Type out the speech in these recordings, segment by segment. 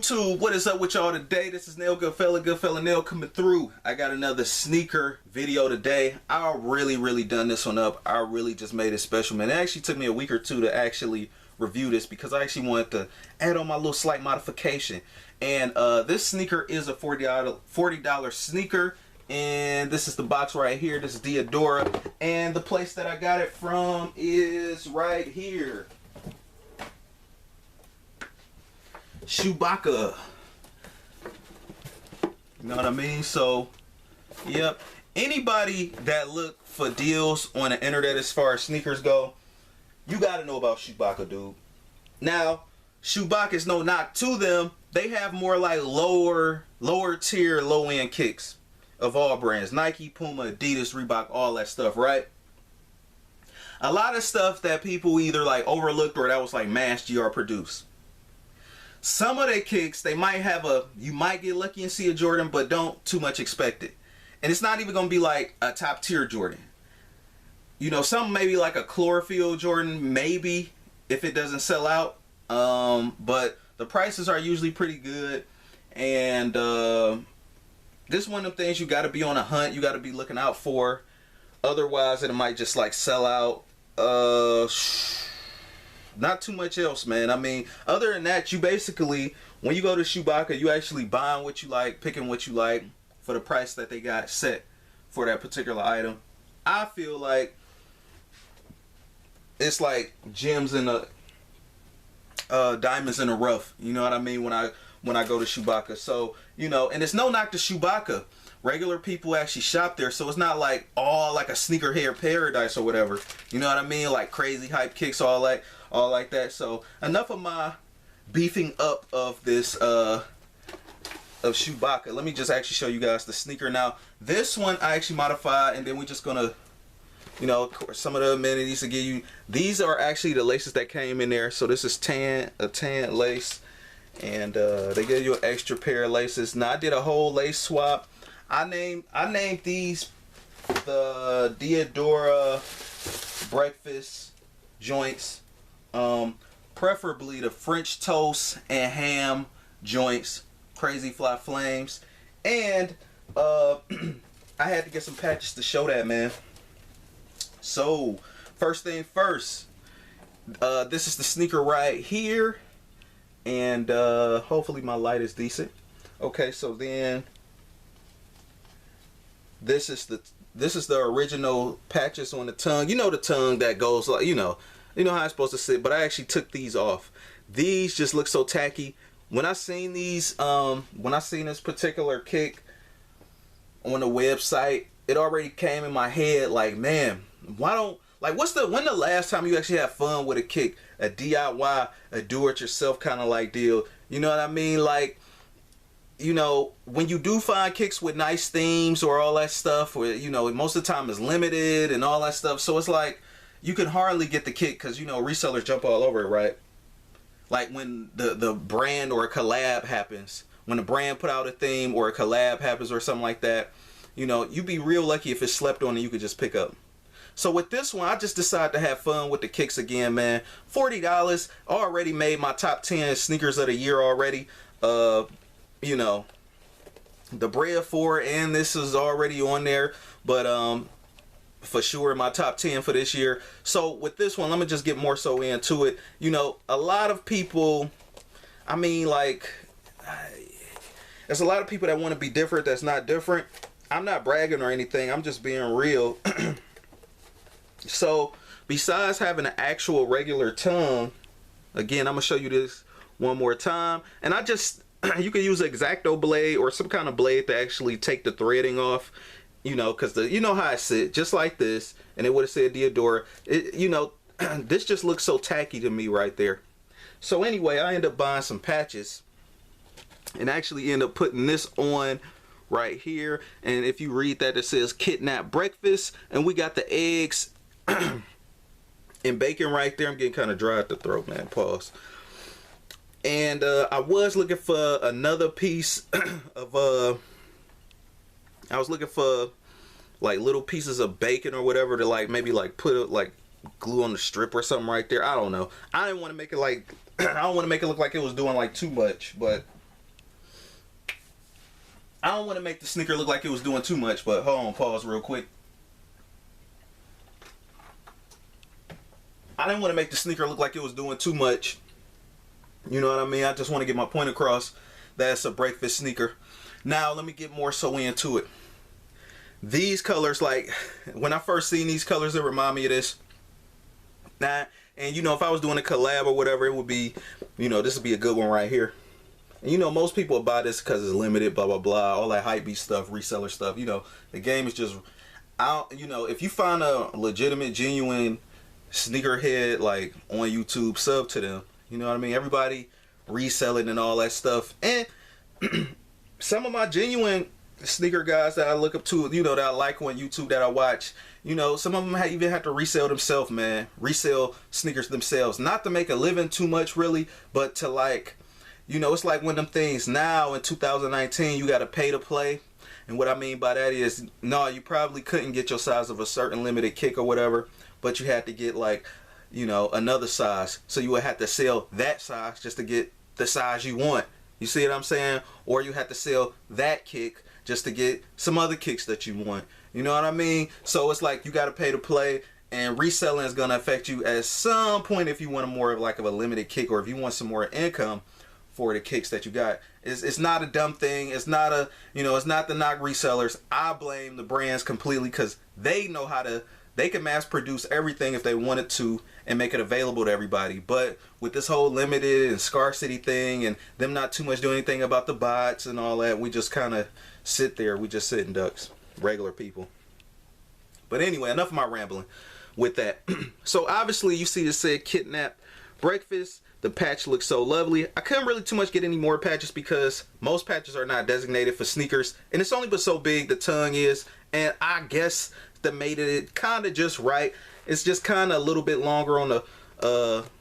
YouTube, what is up with y'all today? This is Nail Goodfella Nail coming through. I got another sneaker video today. I really done this one up. I really just made it special, man. It actually took me a week or two to actually review this because I actually wanted to add on my little slight modification. And this sneaker is a $40 sneaker. And this is the box right here. This is Diadora. And the place that I got it from is right here. Chewbacca. You know what I mean? So, yep. Anybody that look for deals on the internet as far as sneakers go, you gotta know about Chewbacca, dude. Now, Chewbacca is no knock to them. They have more like lower tier, low end kicks of all brands. Nike, Puma, Adidas, Reebok, all that stuff, right? A lot of stuff that people either like overlooked or that was like mass GR produced. Some of their kicks, they might have you might get lucky and see a Jordan, but don't too much expect it. And it's not even going to be like a top tier Jordan. You know, some maybe like a chlorophyll Jordan, maybe, if it doesn't sell out. But the prices are usually pretty good. And this is one of the things you got to be on a hunt. You got to be looking out for. Otherwise, it might just like sell out. Not too much else, man. I mean, other than that, you basically, when you go to Chewbacca, you actually buying what you like, picking what you like for the price that they got set for that particular item. I feel like it's like gems in a diamonds in the rough. You know what I mean? When I go to Chewbacca. So, you know, and it's no knock to Chewbacca. Regular people actually shop there, so it's not like all like a sneakerhead paradise or whatever. You know what I mean? Like crazy hype kicks, all like that. So enough of my beefing up of this of Chewbacca. Let me just actually show you guys the sneaker. Now this one I actually modified, and then we're just gonna, you know, of course, some of the amenities to give you. These are actually the laces that came in there. So this is a tan lace, and they gave you an extra pair of laces. Now I did a whole lace swap. I named these the Diadora breakfast joints, preferably the French toast and ham joints, crazy fly flames. And I had to get some patches to show that, man. So first thing first, this is the sneaker right here, and hopefully my light is decent. Okay, so then this is the original patches on the tongue. You know, the tongue that goes like, you know how it's supposed to sit, but I actually took these off. These just look so tacky. When I seen these, when I seen this particular kick on the website, it already came in my head like, man, why don't, like, when the last time you actually had fun with a kick, a DIY, a do-it-yourself kind of like deal? You know what I mean? Like, you know, when you do find kicks with nice themes or all that stuff, or, you know, most of the time is limited and all that stuff. So it's like, you can hardly get the kick because, you know, resellers jump all over it, right? Like when the brand or a collab happens, when a brand put out a theme or a collab happens or something like that, you know, you'd be real lucky if it's slept on and you could just pick up. So with this one, I just decided to have fun with the kicks again, man. $40. Already made my top 10 sneakers of the year already. You know, the Bred 4 and this is already on there, but for sure my top 10 for this year. So with this one, let me just get more so into it. You know, a lot of people, I mean, like, there's a lot of people that want to be different that's not different. I'm not bragging or anything, I'm just being real. So besides having an actual regular tongue, again, I'm gonna show you this one more time, and you can use an X-Acto blade or some kind of blade to actually take the threading off, you know, because you know how I sit, just like this, and it would have said Diadora. You know, this just looks so tacky to me right there. So anyway, I ended up buying some patches and actually end up putting this on right here. And if you read that, it says kidnap breakfast, and we got the eggs and bacon right there. I'm getting kind of dry at the throat, man. Pause. And I was looking for another piece of I was looking for like little pieces of bacon or whatever to like maybe like put like glue on the strip or something right there. I don't know. I didn't want to make it like I don't want to make it look like it was doing like too much, but I don't want to make the sneaker look like it was doing too much, but hold on, pause real quick. I didn't want to make the sneaker look like it was doing too much. You know what I mean? I just want to get my point across that it's a breakfast sneaker. Now, let me get more so into it. These colors, like, when I first seen these colors, it remind me of this. Nah, and you know, if I was doing a collab or whatever, it would be, you know, this would be a good one right here. And you know, most people buy this because it's limited, blah, blah, blah, all that hypebeast stuff, reseller stuff. You know, the game is just, you know, if you find a legitimate, genuine sneakerhead, like, on YouTube, sub to them. You know what I mean? Everybody reselling and all that stuff. And some of my genuine sneaker guys that I look up to, you know, that I like on YouTube, that I watch, you know, some of them even have to resell themselves, man. Resell sneakers themselves. Not to make a living too much, really, but to, like, you know, it's like one of them things now in 2019, you got to pay to play. And what I mean by that is, no, you probably couldn't get your size of a certain limited kick or whatever, but you had to get, like, you know, another size. So you would have to sell that size just to get the size you want. You see what I'm saying? Or you have to sell that kick just to get some other kicks that you want. You know what I mean? So it's like you got to pay to play, and reselling is going to affect you at some point if you want a more of like of a limited kick, or if you want some more income for the kicks that you got. It's not a dumb thing. It's not a, you know, it's not the knock resellers. I blame the brands completely because they know how to, they can mass produce everything if they wanted to and make it available to everybody. But with this whole limited and scarcity thing and them not too much doing anything about the bots and all that, we just kind of sit there. We just sitting ducks, regular people. But anyway, enough of my rambling with that. So obviously you see this said kidnap breakfast. The patch looks so lovely. I couldn't really too much get any more patches because most patches are not designated for sneakers. And it's only but so big the tongue is. And I guess that made it kind of just right. It's just kind of a little bit longer on the,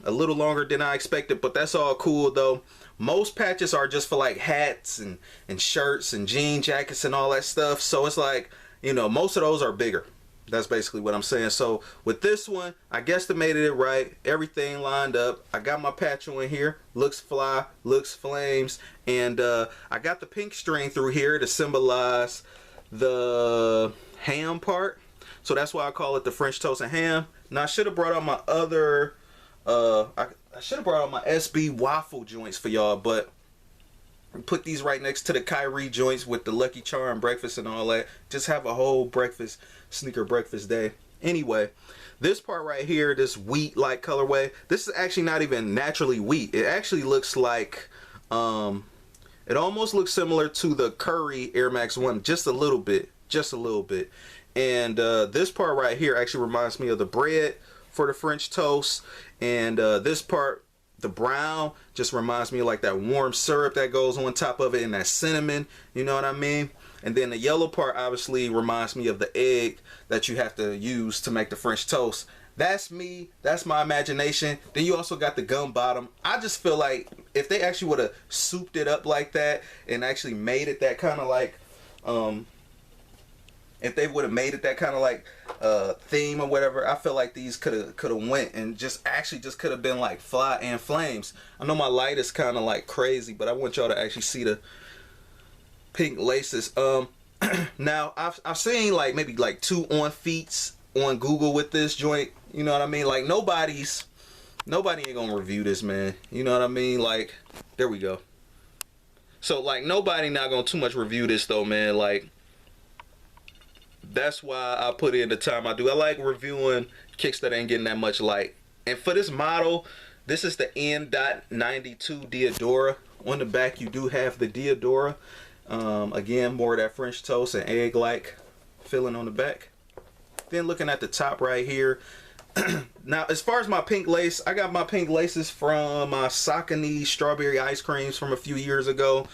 a little longer than I expected. But that's all cool though. Most patches are just for like hats and shirts and jean jackets and all that stuff. So it's like, you know, most of those are bigger. That's basically what I'm saying. So with this one, I guesstimated it right. Everything lined up. I got my patch on here. Looks fly, looks flames. And I got the pink string through here to symbolize the ham part. So that's why I call it the French toast and ham. Now I should have brought out my other, I should have brought out my SB waffle joints for y'all, but put these right next to the Kyrie joints with the Lucky Charm breakfast and all that. Just have a whole breakfast, sneaker breakfast day. Anyway, this part right here, this wheat like colorway, this is actually not even naturally wheat. It actually looks like, it almost looks similar to the Curry Air Max 1, just a little bit, And this part right here actually reminds me of the bread for the French toast. And this part, the brown, just reminds me of like that warm syrup that goes on top of it and that cinnamon, you know what I mean? And then the yellow part obviously reminds me of the egg that you have to use to make the French toast. That's me, that's my imagination. Then you also got the gum bottom. I just feel like if they actually would have souped it up like that and actually made it that kind of like, if they would have made it that kind of like theme or whatever, I feel like these could have went and just could have been like fly and flames. I know my light is kind of like crazy, but I want y'all to actually see the pink laces. Now I've seen like maybe like 2 on feets on Google with this joint. You know what I mean? Like nobody ain't gonna review this, man. You know what I mean? Like there we go. So like nobody not gonna too much review this though, man. Like that's why I put in the time I do. I like reviewing kicks that ain't getting that much light. And for this model, this is the N.92 Diadora. On the back, you do have the Diadora. Again, more of that French toast and egg-like filling on the back. Then looking at the top right here. Now, as far as my pink lace, I got my pink laces from my Saucony strawberry ice creams from a few years ago.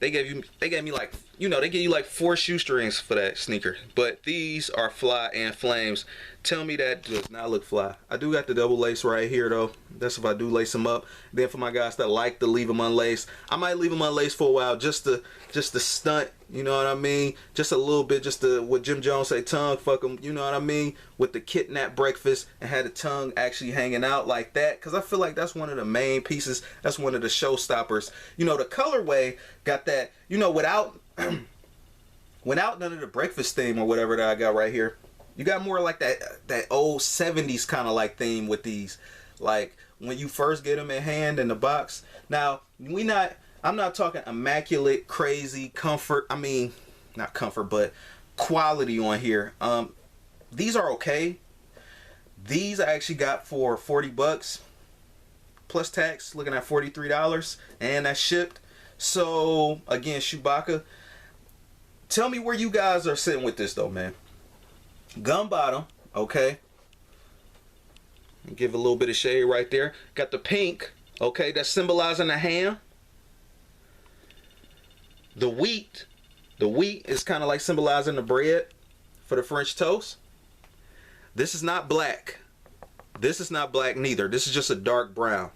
They gave me like you know, they give you like 4 shoestrings for that sneaker. But these are fly and flames. Tell me that does not look fly. I do got the double lace right here though. That's if I do lace them up. Then for my guys that like to leave them unlaced, I might leave them unlaced for a while just to stunt. You know what I mean? Just a little bit, just to what Jim Jones say, tongue fuck them. You know what I mean? With the kidnap breakfast and had the tongue actually hanging out like that. Cause I feel like that's one of the main pieces. That's one of the showstoppers. You know, the colorway got that. You know, without none of the breakfast theme or whatever that I got right here. You got more like that old 70s kind of like theme with these. Like when you first get them in hand in the box. Now, I'm not talking immaculate, crazy comfort. I mean, not comfort, but quality on here. These are okay. These I actually got for 40 bucks plus tax, looking at $43, and that's shipped. So again, Chewbacca, tell me where you guys are sitting with this though, man. Gun bottom, okay. Give a little bit of shade right there. Got the pink, okay, that's symbolizing the ham. The wheat is kind of like symbolizing the bread for the French toast. This is not black. This is not black neither. This is just a dark brown.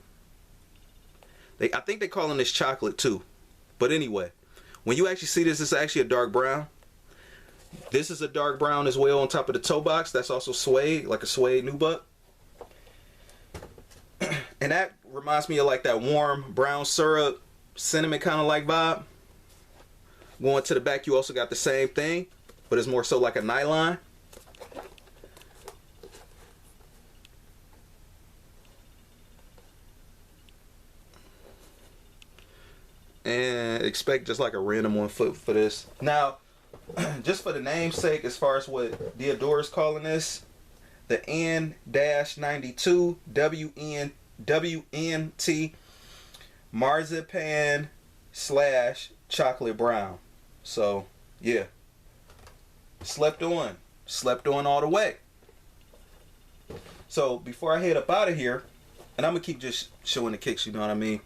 I think they're calling this chocolate too. But anyway, when you actually see this, it's actually a dark brown. This is a dark brown as well on top of the toe box. That's also suede, like a suede nubuck. And that reminds me of like that warm brown syrup, cinnamon kind of like vibe. Going to the back, you also got the same thing, but it's more so like a nylon. And expect just like a random 1 foot for this. Now, just for the name's-sake, as far as what Diadora is calling this, the N-92 WNT marzipan / chocolate brown. So yeah, slept on all the way. So before I head up out of here, and I'm gonna keep just showing the kicks, you know what I mean?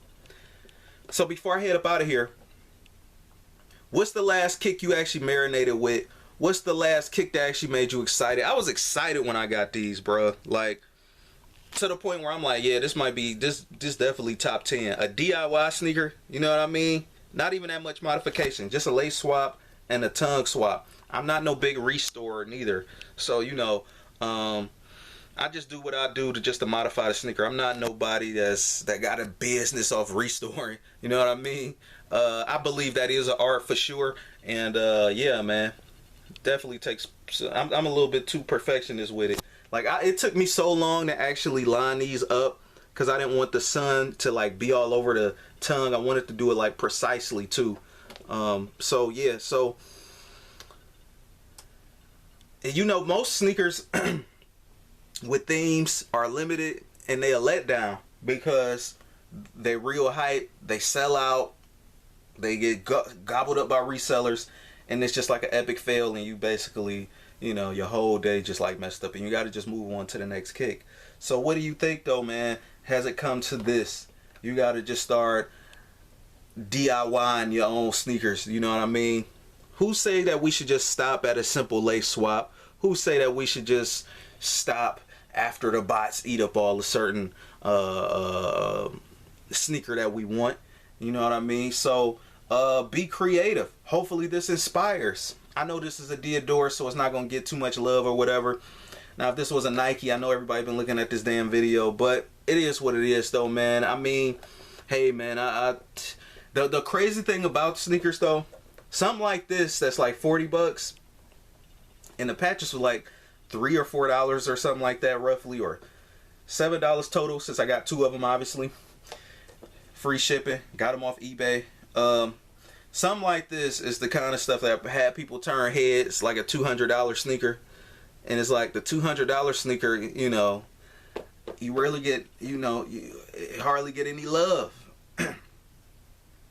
So before I head up out of here, what's the last kick you actually marinated with? What's the last kick that actually made you excited? I was excited when I got these, bro. Like, to the point where I'm like, yeah, this might be, this definitely top 10. A DIY sneaker, you know what I mean? Not even that much modification. Just a lace swap and a tongue swap. I'm not no big restorer neither. So, you know, I just do what I do to modify the sneaker. I'm not nobody that got a business off restoring. You know what I mean? I believe that is an art for sure. And yeah, man, definitely takes. I'm a little bit too perfectionist with it. Like it took me so long to actually line these up because I didn't want the sun to like be all over the tongue. I wanted to do it like precisely too. So yeah, so you know, most sneakers with themes are limited and they are let down because they real hype, they sell out, they get gobbled up by resellers, and it's just like an epic fail, and you basically, you know, your whole day just like messed up, and you got to just move on to the next kick. So what do you think though, man? Has it come to this? You got to just start DIYing your own sneakers, you know what I mean? Who say that we should just stop at a simple lace swap? Who say that we should just stop after the bots eat up all the certain sneaker that we want? You know what I mean? So be creative. Hopefully this inspires. I know this is a Diadora, so it's not gonna get too much love or whatever. Now if this was a Nike, I know everybody been looking at this damn video, but it is what it is though, man. I mean, hey man, the crazy thing about sneakers though, something like this that's like 40 bucks and the patches were like $3 or $4 or something like that roughly, or $7 total since I got 2 of them obviously. Free shipping, got them off eBay. Something like this is the kind of stuff that had people turn heads, like a $200 sneaker. And it's like the $200 sneaker, you know, you rarely get, you know, you hardly get any love.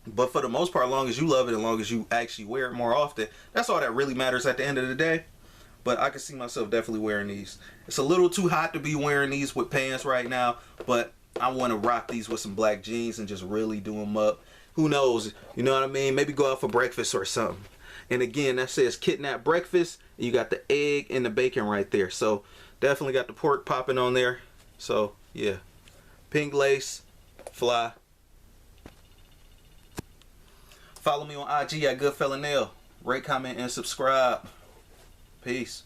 But for the most part, as long as you love it, as long as you actually wear it more often, that's all that really matters at the end of the day. But I can see myself definitely wearing these. It's a little too hot to be wearing these with pants right now, but I want to rock these with some black jeans and just really do them up. Who knows? You know what I mean? Maybe go out for breakfast or something. And again, that says kidnap breakfast. You got the egg and the bacon right there. So definitely got the pork popping on there. So yeah, pink lace, fly. Follow me on IG at Goodfella Nail. Rate, comment, and subscribe. Peace.